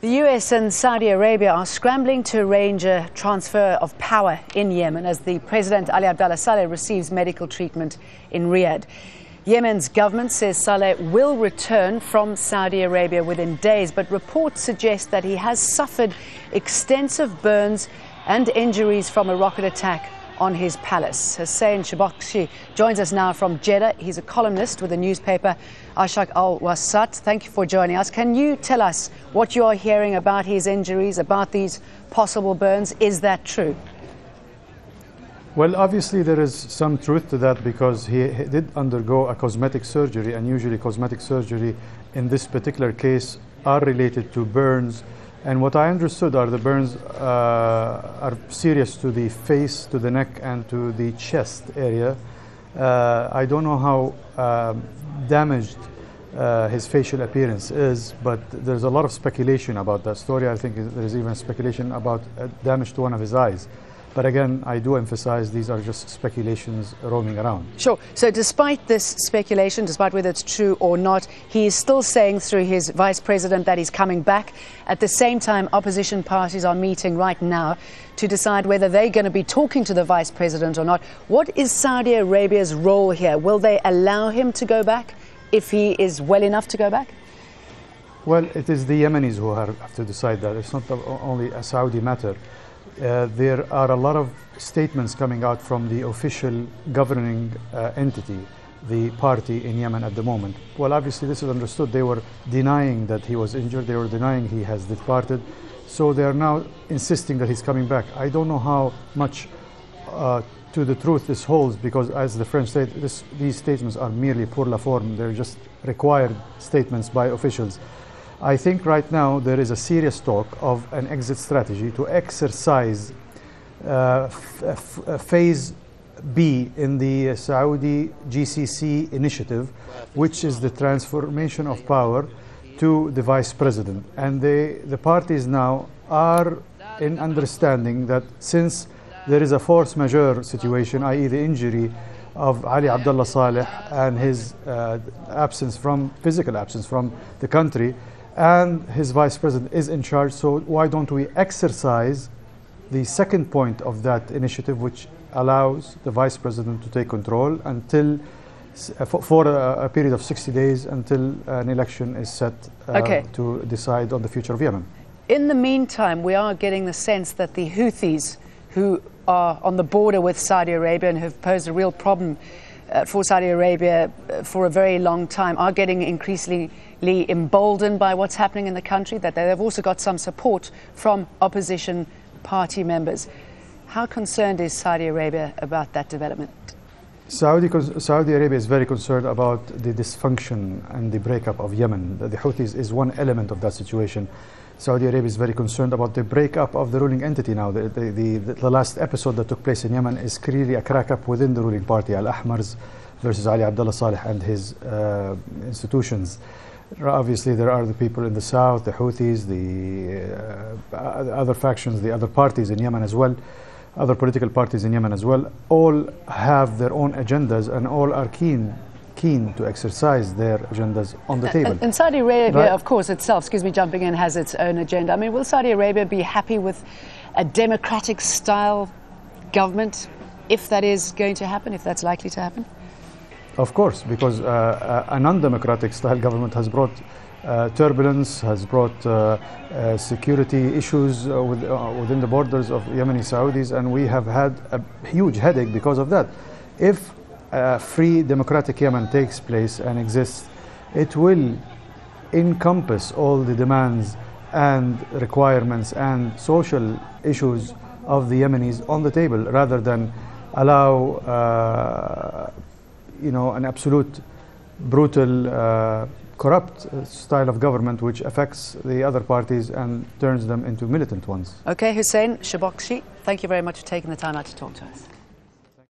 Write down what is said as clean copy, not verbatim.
The US and Saudi Arabia are scrambling to arrange a transfer of power in Yemen as the President Ali Abdullah Saleh receives medical treatment in Riyadh. Yemen's government says Saleh will return from Saudi Arabia within days, but reports suggest that he has suffered extensive burns and injuries from a rocket attack on his palace. Hussein Shobokshi joins us now from Jeddah. He's a columnist with the newspaper Ashaq al-Wasat. Thank you for joining us. Can you tell us what you are hearing about his injuries, about these possible burns? Is that true? Well, obviously there is some truth to that because he did undergo a cosmetic surgery, and usually cosmetic surgery in this particular case are related to burns. And what I understood are the burns are serious to the face, to the neck, and to the chest area. I don't know how damaged his facial appearance is, but there's a lot of speculation about that story. I think there's even speculation about damage to one of his eyes. But again, I do emphasize these are just speculations roaming around. Sure. So despite this speculation, despite whether it's true or not, he is still saying through his vice president that he's coming back. At the same time, opposition parties are meeting right now to decide whether they're going to be talking to the vice president or not. What is Saudi Arabia's role here? Will they allow him to go back if he is well enough to go back? Well, it is the Yemenis who have to decide that. It's not only a Saudi matter. There are a lot of statements coming out from the official governing entity, the party in Yemen at the moment. Well, obviously this is understood. They were denying that he was injured. They were denying he has departed. So they are now insisting that he's coming back. I don't know how much to the truth this holds, because as the French say, these statements are merely pour la forme. They're just required statements by officials. I think right now there is a serious talk of an exit strategy to exercise phase B in the Saudi GCC initiative, which is the transformation of power to the vice president. And the parties now are in understanding that since there is a force majeure situation, i.e. the injury of Ali Abdullah Saleh and his physical absence from the country, and his vice president is in charge, so why don't we exercise the second point of that initiative, which allows the vice president to take control until for a period of 60 days until an election is set to decide on the future of Yemen. In the meantime, we are getting the sense that the Houthis, who are on the border with Saudi Arabia and have posed a real problem for Saudi Arabia for a very long time, are getting increasingly emboldened by what's happening in the country, that they've also got some support from opposition party members. How concerned is Saudi Arabia about that development? Saudi Arabia is very concerned about the dysfunction and the breakup of Yemen. The Houthis is one element of that situation. Saudi Arabia is very concerned about the breakup of the ruling entity now. The last episode that took place in Yemen is clearly a crack-up within the ruling party, Al-Ahmars versus Ali Abdullah Saleh and his institutions. Obviously, there are the people in the south, the Houthis, the other factions, the other parties in Yemen as well, other political parties in Yemen as well. All have their own agendas and all are keen to exercise their agendas on the table. And Saudi Arabia, of course, itself, excuse me, jumping in, has its own agenda. I mean, will Saudi Arabia be happy with a democratic-style government, if that is going to happen, if that's likely to happen? Of course, because a non-democratic style government has brought turbulence, has brought security issues within the borders of Yemeni Saudis, and we have had a huge headache because of that. If free democratic Yemen takes place and exists, it will encompass all the demands and requirements and social issues of the Yemenis on the table, rather than allow an absolute, brutal, corrupt style of government which affects the other parties and turns them into militant ones. Okay, Hussein Shobokshi, thank you very much for taking the time out to talk to us.